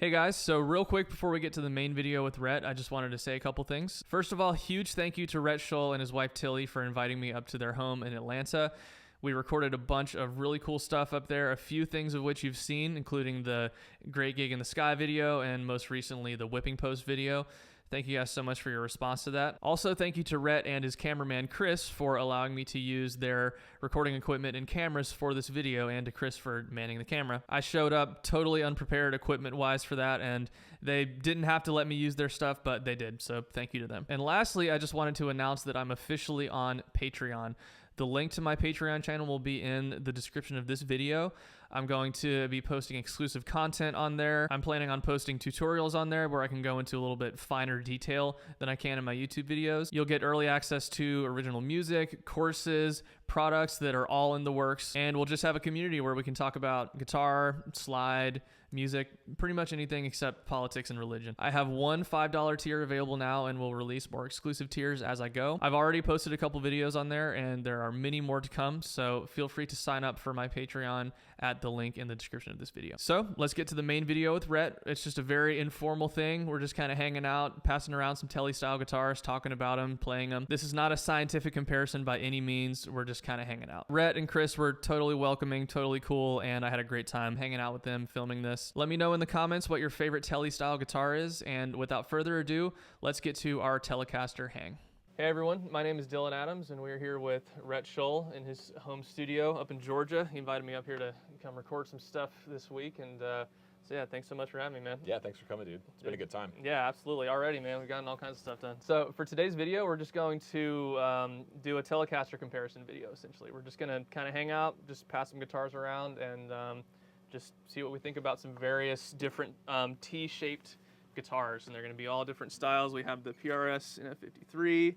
Hey guys, so real quick before we get to the main video with Rhett, I just wanted to say a couple things. First of all, huge thank you to Rhett and his wife Tilly for inviting me up to their home in Atlanta. We recorded a bunch of really cool stuff up there, a few things of which you've seen, including the Great Gig in the Sky video and most recently the Whipping Post video. Thank you guys so much for your response to that. Also, thank you to Rhett and his cameraman Chris for allowing me to use their recording equipment and cameras for this video, and to Chris for manning the camera. I showed up totally unprepared equipment-wise for that, and they didn't have to let me use their stuff, but they did, so thank you to them. And lastly, I just wanted to announce that I'm officially on Patreon. The link to my Patreon channel will be in the description of this video. I'm going to be posting exclusive content on there. I'm planning on posting tutorials on there where I can go into a little bit finer detail than I can in my YouTube videos. You'll get early access to original music, courses, products that are all in the works, and we'll just have a community where we can talk about guitar, slide, music, pretty much anything except politics and religion. I have one $5 tier available now, and we'll release more exclusive tiers as I go. I've already posted a couple videos on there, and there are many more to come, so feel free to sign up for my Patreon at the link in the description of this video. So let's get to the main video with Rhett. It's just a very informal thing. We're just kind of hanging out, passing around some Tele style guitars, talking about them, playing them. This is not a scientific comparison by any means. We're just kind of hanging out. Rhett and Chris were totally welcoming, totally cool, and I had a great time hanging out with them, filming this. Let me know in the comments what your favorite Tele style guitar is, and without further ado, let's get to our Telecaster hang. Hey everyone, my name is Dylan Adams, and we're here with Rhett in his home studio up in Georgia. He invited me up here to come record some stuff this week, and so yeah, thanks so much for having me, man. Yeah, thanks for coming, dude. It's been a good time. Yeah, absolutely. Already, man, we've gotten all kinds of stuff done. So for today's video, we're just going to do a Telecaster comparison video, essentially. We're just gonna kind of hang out, just pass some guitars around, and just see what we think about some various different T-shaped guitars, and they're going to be all different styles. We have the PRS NF53,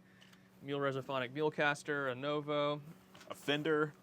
Mule Resophonic Mulecaster, a Novo, a Fender.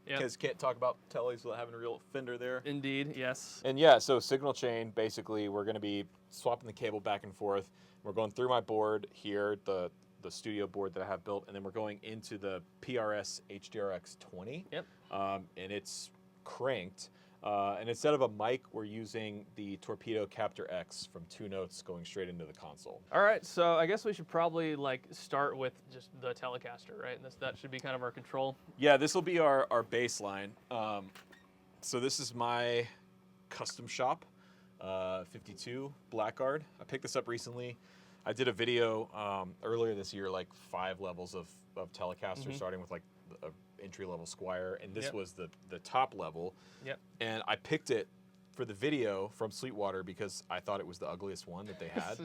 Yep. Because can't talk about Teles without having a real Fender there. Indeed, yes. And yeah, so signal chain, basically we're going to be swapping the cable back and forth. We're going through my board here, the studio board that I have built, and then we're going into the PRS HDRX 20. Yep. And it's cranked. And instead of a mic, we're using the Torpedo Captor X from 2 notes going straight into the console. All right, so I guess we should probably start with just the Telecaster, right? That should be kind of our control. Yeah, this will be our baseline. So this is my custom shop, 52 Blackguard. I picked this up recently. I did a video earlier this year, 5 levels of Telecaster, starting with a entry-level Squire, and this was the top level. Yep. And I picked it for the video from Sweetwater because I thought it was the ugliest one that they had.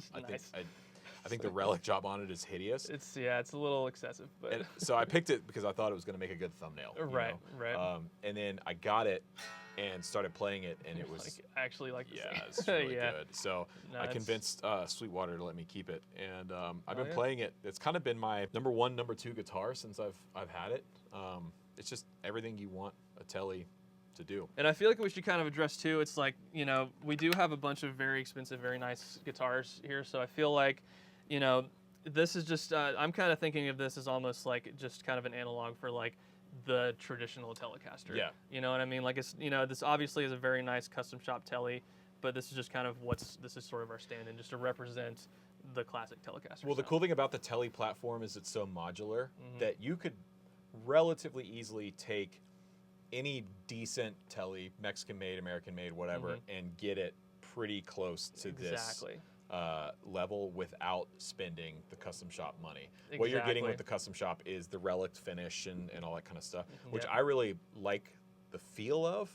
I think the relic job on it is hideous. It's a little excessive, but and so I picked it because I thought it was going to make a good thumbnail. Right. And then I got it and started playing it, and it was actually it's really good. So no, I convinced Sweetwater to let me keep it, and I've been yeah. playing it. It's kind of been my number 1, number 2 guitar since I've had it. It's just everything you want a Tele to do. And I feel like we should kind of address too, it's we do have a bunch of very expensive, very nice guitars here, so I feel like, this is just, I'm kind of thinking of this as almost just kind of an analog for the traditional Telecaster. Yeah. You know what I mean? It's, this obviously is a very nice custom shop Tele, but this is just kind of this is sort of our stand-in, just to represent the classic Telecaster. Well, the cool thing about the Tele platform is it's so modular that you could relatively easily take any decent Tele, Mexican-made, American-made, whatever, and get it pretty close to this level without spending the custom shop money. Exactly. What you're getting with the custom shop is the relic finish and all that kind of stuff, which I really like the feel of.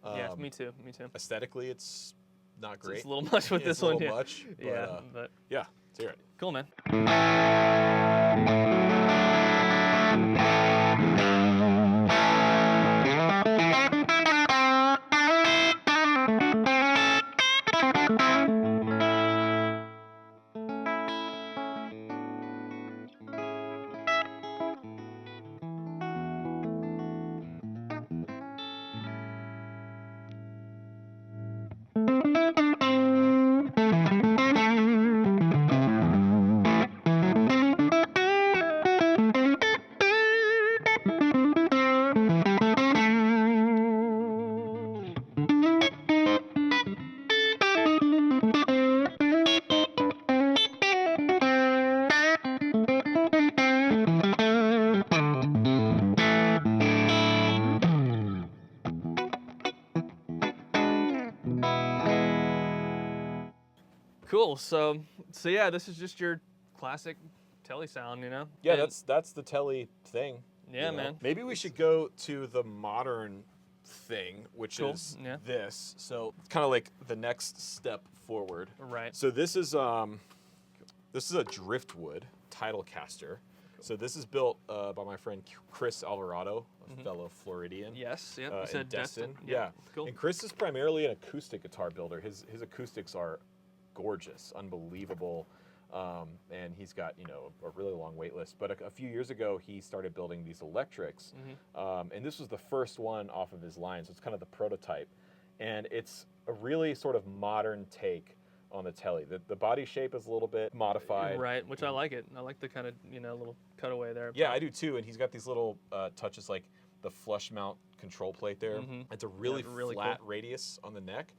Yeah, me too. Aesthetically, it's not great. It's a little much with this one. It's a little much. But, yeah, let's hear it. Cool, man. Cool. So yeah, this is just your classic Tele sound, you know? Yeah, And- that's the Tele thing. Yeah, you know? man. Maybe we should go to the modern thing, which Cool, is yeah. this. So it's kind of like the next step forward. Right. So this is a Driftwood Tidalcaster. So this is built by my friend Chris Alvarado, a fellow Floridian. Yes. Yeah. In You said Destin. Destin. Yeah. Cool. And Chris is primarily an acoustic guitar builder. His acoustics are gorgeous, unbelievable. And he's got, you know, a really long wait list. But a few years ago, he started building these electrics. And this was the first one off of his line. So it's kind of the prototype. And it's a really sort of modern take on the Tele. The body shape is a little bit modified. Right, which I like it. I like the kind of, you know, little cutaway there. Yeah, I do too. And he's got these little touches like the flush mount control plate there. It's a really, flat cool. radius on the neck.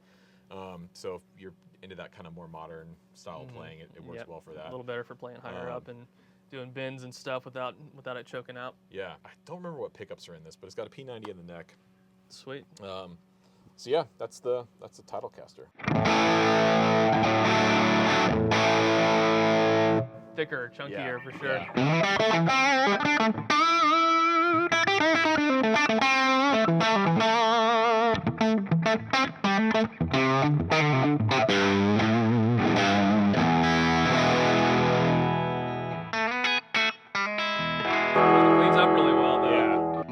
So if you're into that kind of more modern style playing, it works well for that. A little better for playing higher up and doing bends and stuff without it choking out. Yeah, I don't remember what pickups are in this, but it's got a P90 in the neck. Sweet. So yeah, that's the Tidalcaster. Thicker, chunkier for sure. Cleans up really well though. Yeah.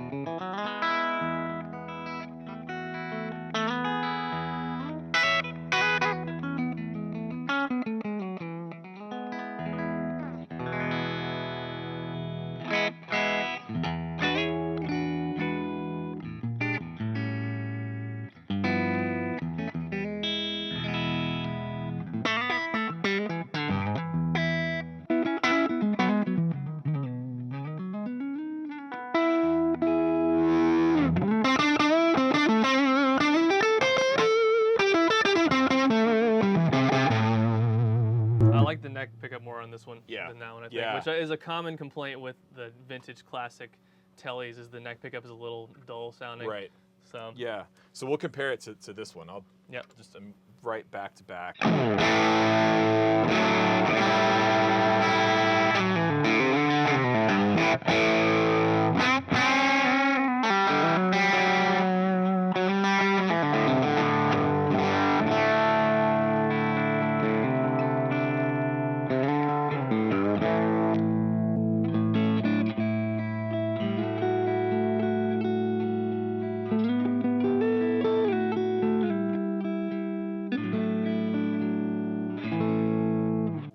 I like the neck pickup more on this one than that one, I think. Yeah. Which is a common complaint with the vintage classic Teles is the neck pickup is a little dull sounding. Right. So Yeah. So we'll compare it to this one. I'll Yep. just right back to back.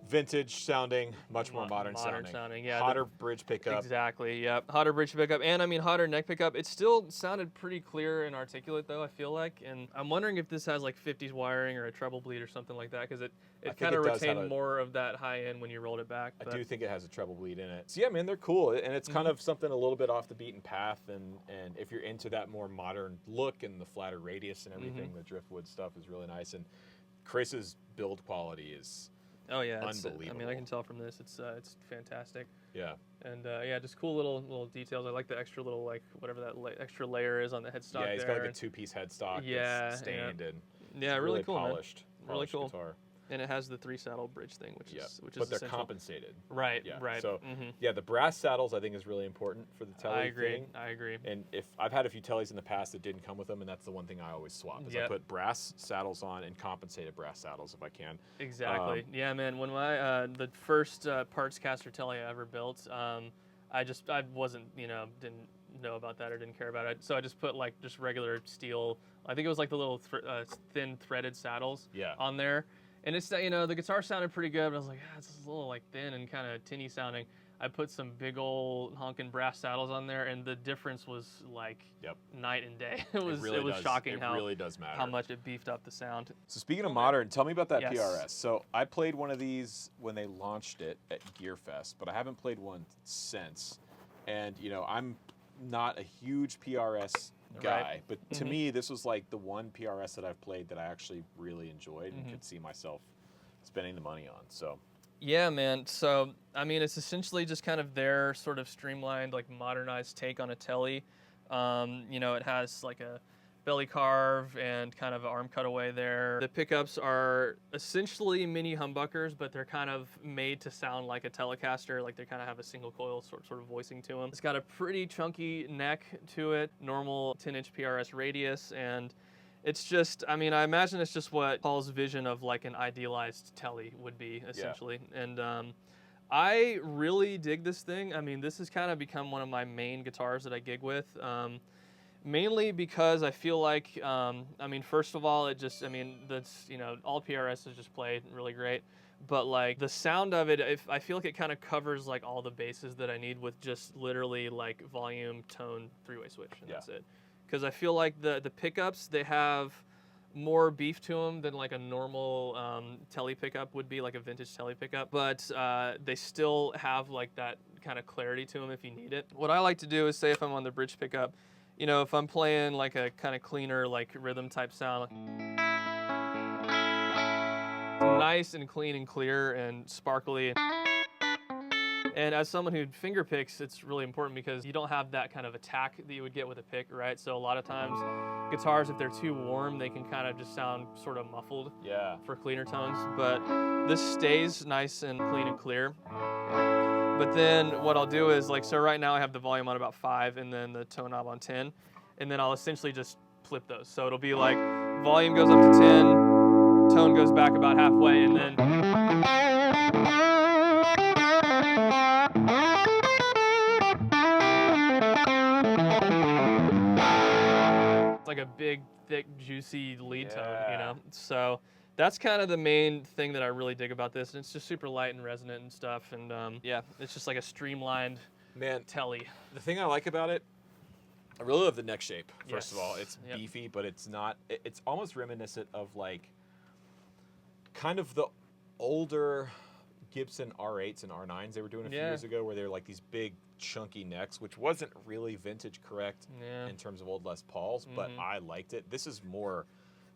Vintage sounding, much more modern sounding. Yeah. Hotter bridge pickup. Exactly. Yep. Hotter bridge pickup, and I mean hotter neck pickup. It still sounded pretty clear and articulate though. I feel like, and I'm wondering if this has like 50s wiring or a treble bleed or something like that, because it kind of retained more of that high end when you rolled it back. I do think it has a treble bleed in it. So yeah, man, they're cool, and it's kind of something a little bit off the beaten path. And if you're into that more modern look and the flatter radius and everything, the Driftwood stuff is really nice. And Chris's build quality is Oh yeah, unbelievable. I mean, I can tell from this, it's fantastic. Yeah. And yeah, just cool little details. I like the extra little like whatever that extra layer is on the headstock. Yeah, he's there. got like a two-piece headstock. Yeah, that's stained and yeah, really cool, polished. Man. Really cool. Guitar. And it has the 3-saddle bridge thing, which is but they're essential. compensated. Right. Yeah. Right. So yeah, the brass saddles I think is really important for the Tele I agree. thing. I agree. And if I've had a few Teles in the past that didn't come with them, and that's the one thing I always swap is I put brass saddles on and compensated brass saddles if I can. Exactly. Yeah, man. When my the first parts caster Tele I ever built, I wasn't didn't know about that or didn't care about it, so I just put like just regular steel. I think it was like the little thin threaded saddles on there. And it's the guitar sounded pretty good, but I was like, it's just a little like thin and kind of tinny sounding. I put some big old honking brass saddles on there, and the difference was like night and day. It was shocking how really does matter. how much it beefed up the sound. So speaking of modern, tell me about that PRS. So I played one of these when they launched it at Gearfest, but I haven't played one since. And I'm not a huge PRS guy, but to me this was like the one PRS that I've played that I actually really enjoyed and could see myself spending the money on. So yeah, man. So I mean, it's essentially just kind of their sort of streamlined, like modernized take on a Tele. It has like a belly carve and kind of an arm cutaway there. The pickups are essentially mini humbuckers, but they're kind of made to sound like a Telecaster, like they kind of have a single coil sort of voicing to them. It's got a pretty chunky neck to it, normal 10-inch PRS radius, and it's just, I mean, I imagine it's just what Paul's vision of like an idealized Tele would be, essentially. Yeah. And I really dig this thing. I mean, this has kind of become one of my main guitars that I gig with. Mainly because I feel like, I mean, first of all, it just, I mean, that's, you know, all PRS is just played really great. But like the sound of it, I feel like it kind of covers like all the bases that I need with just literally like volume, tone, three-way switch, and that's it. Because I feel like the pickups, they have more beef to them than like a normal Tele pickup would be, like a vintage Tele pickup. But they still have like that kind of clarity to them if you need it. What I like to do is, say if I'm on the bridge pickup, you know, if I'm playing like a kind of cleaner, like rhythm type sound, nice and clean and clear and sparkly. And as someone who finger picks, it's really important because you don't have that kind of attack that you would get with a pick, right? So a lot of times guitars, if they're too warm, they can kind of just sound sort of muffled for cleaner tones. But this stays nice and clean and clear. But then what I'll do is, like, so right now I have the volume on about 5 and then the tone knob on 10. And then I'll essentially just flip those. So it'll be like volume goes up to 10, tone goes back about halfway, and then it's like a big, thick, juicy lead tone, you know? So that's kind of the main thing that I really dig about this. And it's just super light and resonant and stuff. And yeah, it's just like a streamlined Tele. The thing I like about it, I really love the neck shape, first of all. It's beefy, but it's not, it's almost reminiscent of like kind of the older Gibson R8s and R9s they were doing a few years ago, where they're like these big chunky necks, which wasn't really vintage correct in terms of old Les Pauls, but I liked it. This is more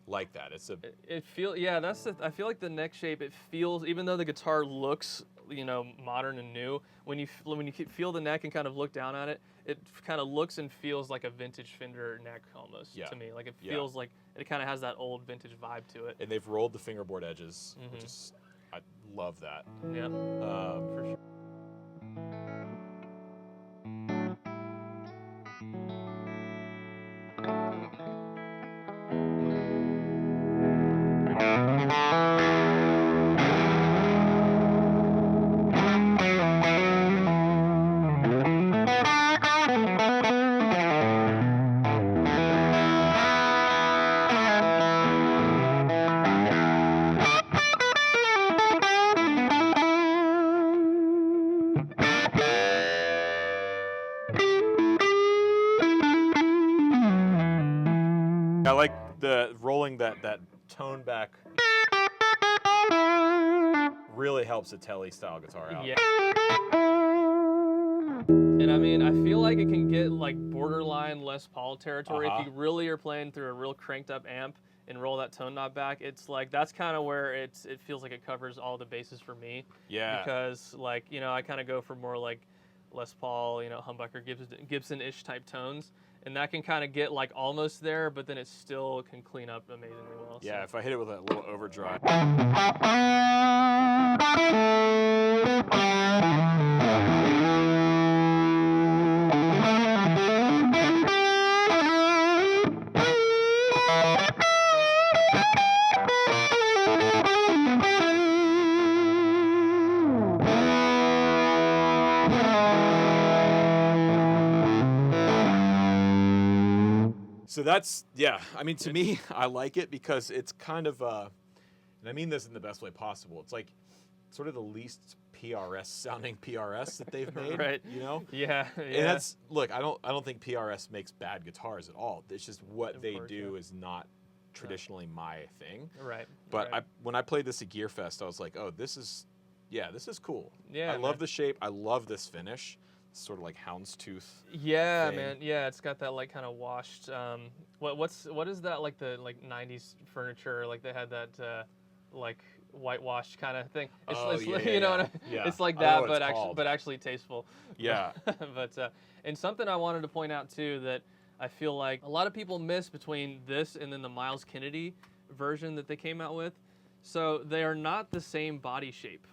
like that. It's a that's the, I feel like the neck shape, it feels, even though the guitar looks, you know, modern and new, when you feel the neck and kind of look down at it, it kind of looks and feels like a vintage Fender neck almost to me. Like it feels like it kind of has that old vintage vibe to it. And they've rolled the fingerboard edges, which is, I love that. Yeah, for sure. I like the rolling that tone back. Really helps a Tele style guitar out. Yeah. And I mean, I feel like it can get like borderline Les Paul territory if you really are playing through a real cranked up amp and roll that tone knob back. It's like, that's kind of where it feels like it covers all the bases for me. Yeah. Because like, you know, I kind of go for more like Les Paul, you know, humbucker, Gibson-ish type tones. And that can kind of get like almost there, but then it still can clean up amazingly well. Yeah, so if I hit it with a little overdrive. So that's, I mean, to me, I like it because it's kind of, and I mean this in the best way possible, it's like sort of the least PRS sounding PRS that they've made, right? You know? Yeah. And that's, look, I don't think PRS makes bad guitars at all. It's just what they do is not traditionally my thing. Right. But when I played this at Gearfest, I was like, oh, this is cool. Yeah. I love the shape. I love this finish. Sort of like houndstooth. Yeah, thing. man. Yeah, it's got that like kind of washed. What is that, like the like 90s furniture? Like they had that like whitewashed kind of thing. It's you know what I mean? Yeah. It's like I don't know that, what it's but actually tasteful. Yeah. But and something I wanted to point out too, that I feel like a lot of people miss between this and then the Miles Kennedy version that they came out with. So they are not the same body shape.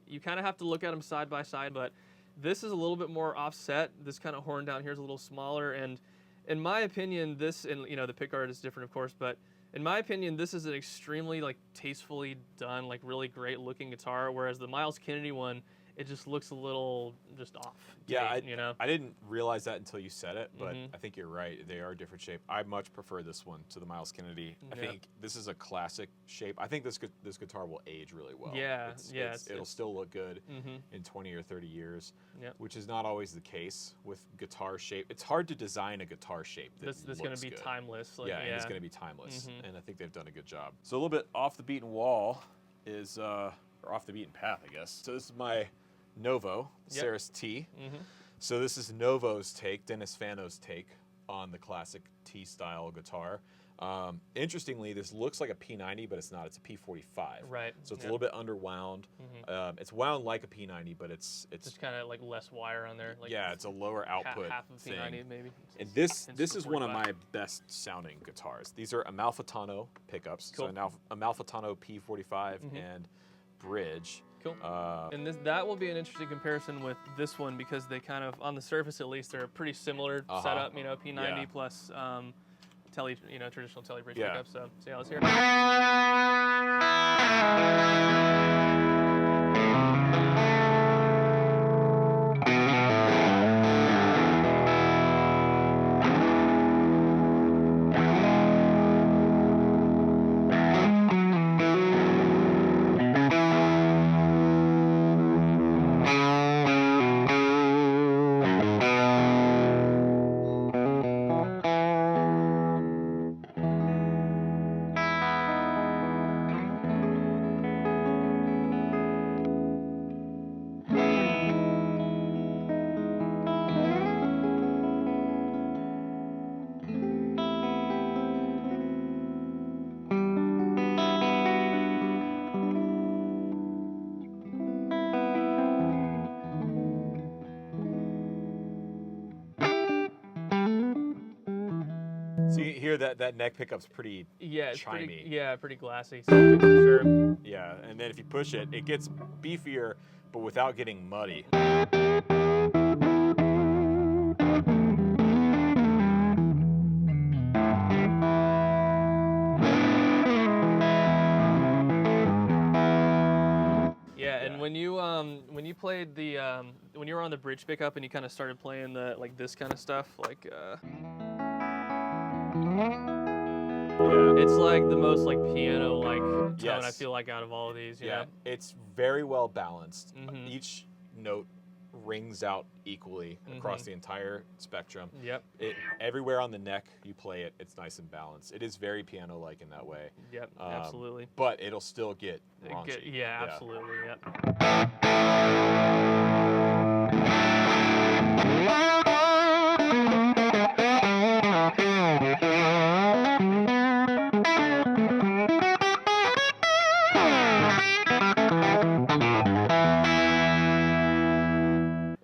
You kind of have to look at them side by side, but this is a little bit more offset. This kind of horn down here is a little smaller, and in my opinion, this, and you know, the pick art is different, of course, but in my opinion, this is an extremely like tastefully done, like really great looking guitar, whereas the Miles Kennedy one, it just looks a little just off. Yeah, you know? I didn't realize that until you said it, but I think you're right. They are a different shape. I much prefer this one to the Miles Kennedy. I think this is a classic shape. I think this guitar will age really well. Yeah, it'll still look good in 20 or 30 years, which is not always the case with guitar shape. It's hard to design a guitar shape that's going to be timeless. Like, and it's going to be timeless, and I think they've done a good job. So a little bit off the beaten wall is, or off the beaten path, I guess. So this is my Novo Serus T. So this is Novo's take, Dennis Fano's take on the classic T-style guitar. Interestingly, this looks like a P90, but it's not. It's a P45. Right. So it's a little bit underwound. It's wound like a P90, but it's just kind of like less wire on there. Like yeah, it's a lower output half of thing. P90 maybe. And this is one of my best sounding guitars. These are Amalfitano pickups. Cool. So Amalfitano P45 and bridge. Cool. And that will be an interesting comparison with this one because they kind of, on the surface at least, they're a pretty similar setup. You know, P90 plus traditional tele bridge pickup. So yeah, let's hear it. So you hear that neck pickup's pretty chimey. Pretty glassy. So for sure. Yeah, and then if you push it, it gets beefier, but without getting muddy. Yeah, and when you played the when you were on the bridge pickup and you kind of started playing the like this kind of stuff, like it's like the most like piano like tone I feel like out of all of these. You know? It's very well balanced. Each note rings out equally across the entire spectrum. Yep. Everywhere on the neck you play it, it's nice and balanced. It is very piano-like in that way. Yep, absolutely. But it'll still get raunchy. Absolutely. Yep.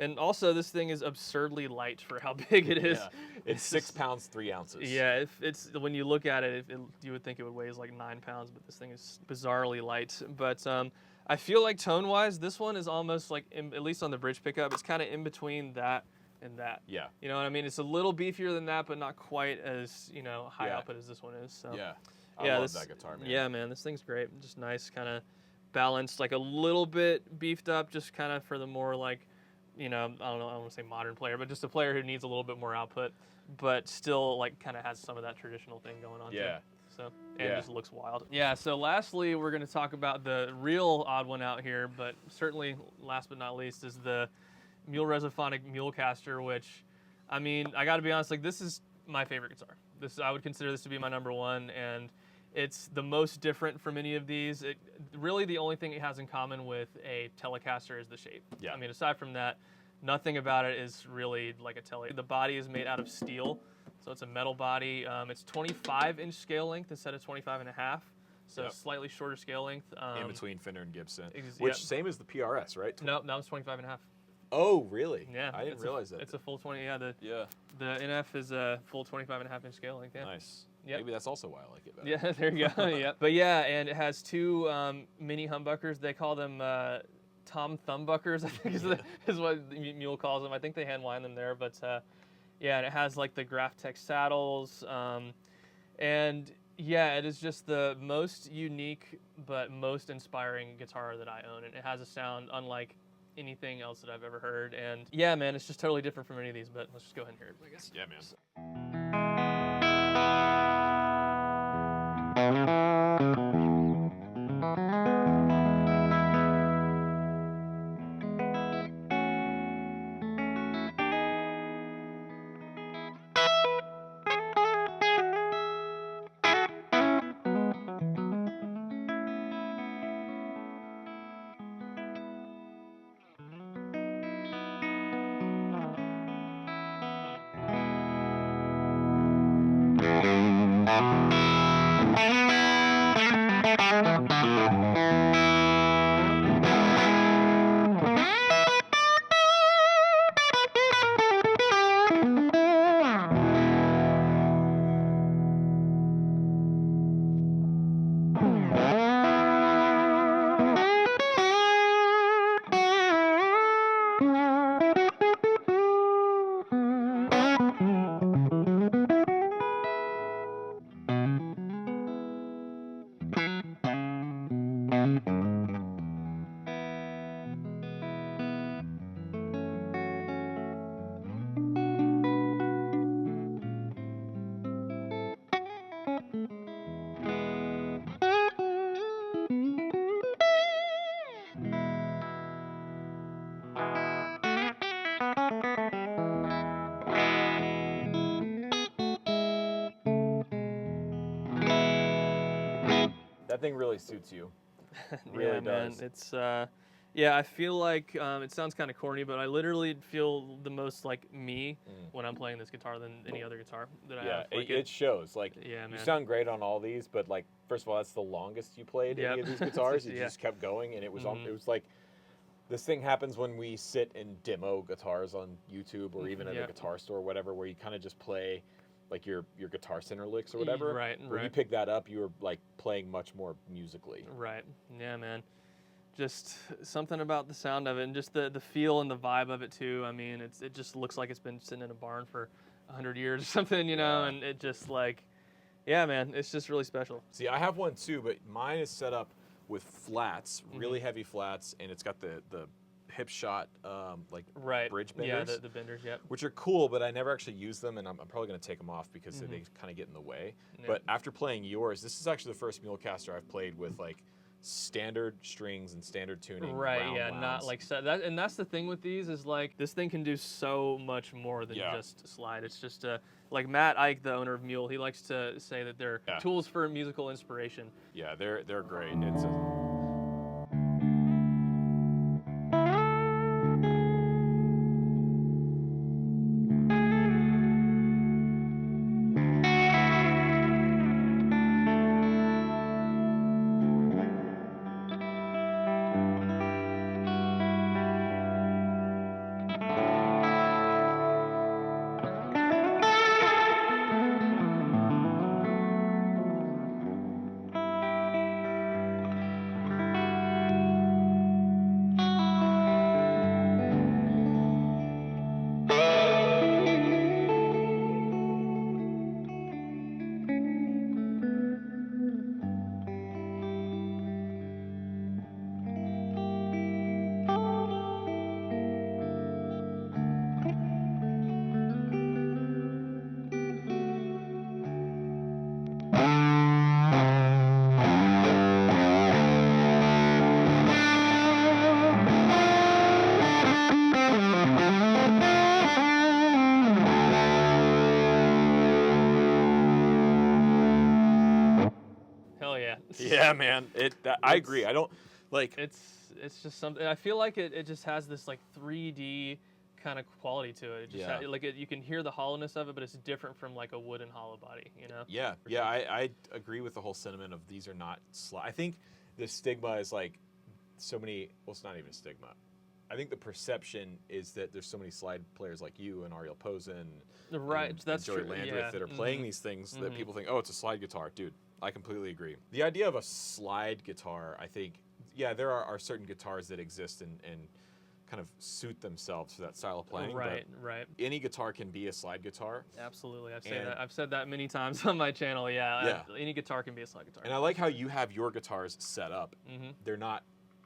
And also, this thing is absurdly light for how big it is. Yeah. It's 6 pounds 3 ounces. Yeah, it's when you look at it, you would think it would weigh like 9 pounds, but this thing is bizarrely light. But I feel like tone-wise, this one is almost like, at least on the bridge pickup, it's kind of in between that and that. Yeah. You know what I mean? It's a little beefier than that, but not quite as high output as this one is. So. Yeah. I love that guitar, man. Yeah, man, this thing's great. Just nice, kind of balanced, like a little bit beefed up, just kind of for the more like. I don't know, I don't want to say modern player, but just a player who needs a little bit more output, but still like kind of has some of that traditional thing going on. Yeah. Too. So, and just looks wild. Yeah, so lastly, we're going to talk about the real odd one out here, but certainly last but not least is the Mule Resophonic Mulecaster, which, I mean, I got to be honest, like this is my favorite guitar. I would consider this to be my #1, and it's the most different from any of these. Really, the only thing it has in common with a Telecaster is the shape. Yeah. I mean, aside from that, nothing about it is really like a Tele. The body is made out of steel, so it's a metal body. It's 25-inch scale length instead of 25.5, so slightly shorter scale length. In between Fender and Gibson, which same as the PRS, right? No, that was 25.5. Oh, really? Yeah. I didn't realize that. It's a full 20. Yeah. The NF is a full 25.5-inch scale length. Yeah. Nice. Yep. Maybe that's also why I like it better. Yeah, there you go. Yeah. But yeah, and it has 2 mini humbuckers. They call them Tom Thumbbuckers, I think is what Mule calls them. I think they hand wind them there. But yeah, and it has like the Graphtec saddles. And yeah, it is just the most unique but most inspiring guitar that I own. And it has a sound unlike anything else that I've ever heard. And yeah, man, it's just totally different from any of these. But let's just go ahead and hear it, I guess. Yeah, man. That thing really suits you. Really yeah, man. does. It's yeah, I feel like it sounds kind of corny, but I literally feel the most like me when I'm playing this guitar than any other guitar that I have. Like it shows. Like, yeah, you man. sound great on all these, but like, first of all, that's the longest you played any of these guitars. You Yeah. just kept going, and it was on. It was like, this thing happens when we sit and demo guitars on YouTube or even at a guitar store or whatever, where you kind of just play like your Guitar Center licks or whatever. Right. When you pick that up, you were like playing much more musically. Right. Yeah, man. Just something about the sound of it, and just the feel and the vibe of it too. I mean, it just looks like it's been sitting in a barn for 100 years or something, you know. And it just like, yeah, man, it's just really special. See, I have one too, but mine is set up with flats, really heavy flats, and it's got the hip shot like bridge benders. Yeah, the benders, yep. Which are cool, but I never actually use them, and I'm probably going to take them off because they kind of get in the way. Yeah. But after playing yours, this is actually the first Mulecaster I've played with like standard strings and standard tuning. Right, yeah, not like that. And that's the thing with these is like this thing can do so much more than just slide. It's just like Matt Ike, the owner of Mule, he likes to say that they're tools for musical inspiration. Yeah, they're great. It's yeah, man. I agree. I don't like. It's just something. I feel like it just has this like 3D kind of quality to it. It just you can hear the hollowness of it, but it's different from like a wooden hollow body, you know? Yeah, yeah. I agree with the whole sentiment of these are not I think the stigma is like so many. Well, it's not even a stigma. I think the perception is that there's so many slide players like you and Ariel Posen, Right, and that's Joey true. Landreth Yeah. that are playing these things that people think, oh, it's a slide guitar. Dude, I completely agree. The idea of a slide guitar, I think, yeah, there are certain guitars that exist and kind of suit themselves for that style of playing. Right, but right. any guitar can be a slide guitar. Absolutely. And- I've said that many times on my channel. Yeah. Yeah. Any guitar can be a slide guitar. And I like how you have your guitars set up. Mm-hmm. They're not,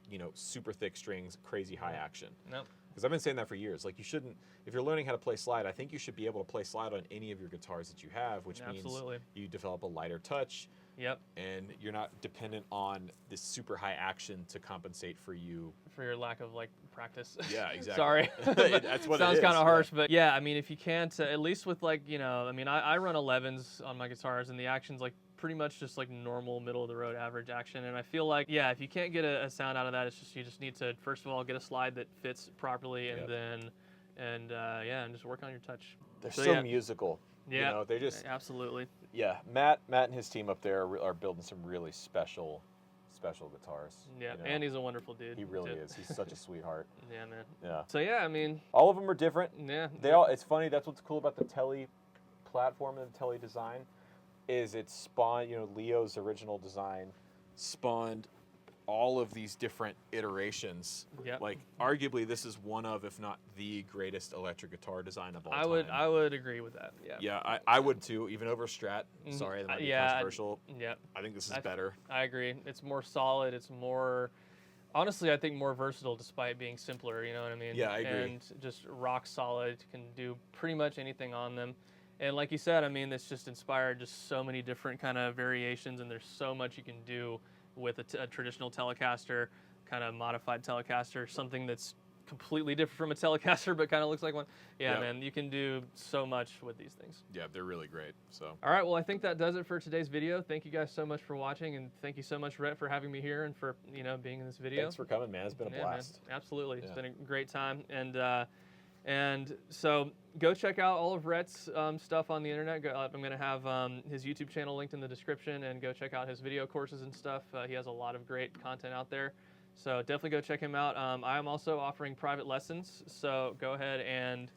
you know, super thick strings, crazy high action. Nope. Because I've been saying that for years. Like, you shouldn't, if you're learning how to play slide, I think you should be able to play slide on any of your guitars that you have, which Absolutely. means you develop a lighter touch. Yep. And you're not dependent on this super high action to compensate for you. For your lack of like practice. Yeah, exactly. Sorry. That's what Sounds it is. kind of harsh, but yeah, I mean, if you can't, at least with like, you know, I mean, I run 11s on my guitars, and the action's like pretty much just like normal middle of the road average action. And I feel like, yeah, if you can't get a sound out of that, it's just, you just need to, first of all, get a slide that fits properly, and then, and just work on your touch. They're So, so yeah. musical. Yeah. You know, they just, Absolutely. yeah, Matt and his team up there are building some really special guitars. Yeah. you know. And he's a wonderful dude. He really too. is. He's such a sweetheart. Yeah, man. Yeah. So yeah, I mean, All of them are different. yeah. It's funny, that's what's cool about the Tele platform and the Tele design, is it spawned, you know, Leo's original design spawned all of these different iterations. Yep. Like, arguably, this is one of, if not the greatest electric guitar design of all I time. would agree with that. Yeah. Yeah, I would too, even over Strat. Mhm. Sorry, that might be yeah, controversial. Yep. I think this is better. I agree. It's more solid. It's more, honestly, I think more versatile despite being simpler. You know what I mean? Yeah, I agree. And just rock solid. You can do pretty much anything on them. And like you said, I mean, it's just inspired just so many different kind of variations, and there's so much you can do with a traditional Telecaster, kind of modified Telecaster, something that's completely different from a Telecaster but kind of looks like one. Yeah, Yep. man, you can do so much with these things. Yeah, they're really great. So, All right, well, I think that does it for today's video. Thank you guys so much for watching, and thank you so much, Rhett, for having me here and for, you know, being in this video. thanks for coming, man. It's been a Yeah, blast. man, absolutely. It's Yeah. been a great time. And so go check out all of Rhett's stuff on the internet. I'm going to have his YouTube channel linked in the description, and go check out his video courses and stuff. He has a lot of great content out there. So definitely go check him out. I am also offering private lessons. So go ahead and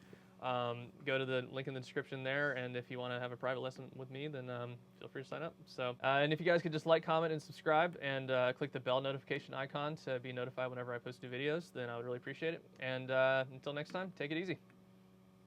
go to the link in the description there. And if you want to have a private lesson with me, then feel free to sign up. So, and if you guys could just like, comment, and subscribe, and click the bell notification icon to be notified whenever I post new videos, then I would really appreciate it. And until next time, take it easy.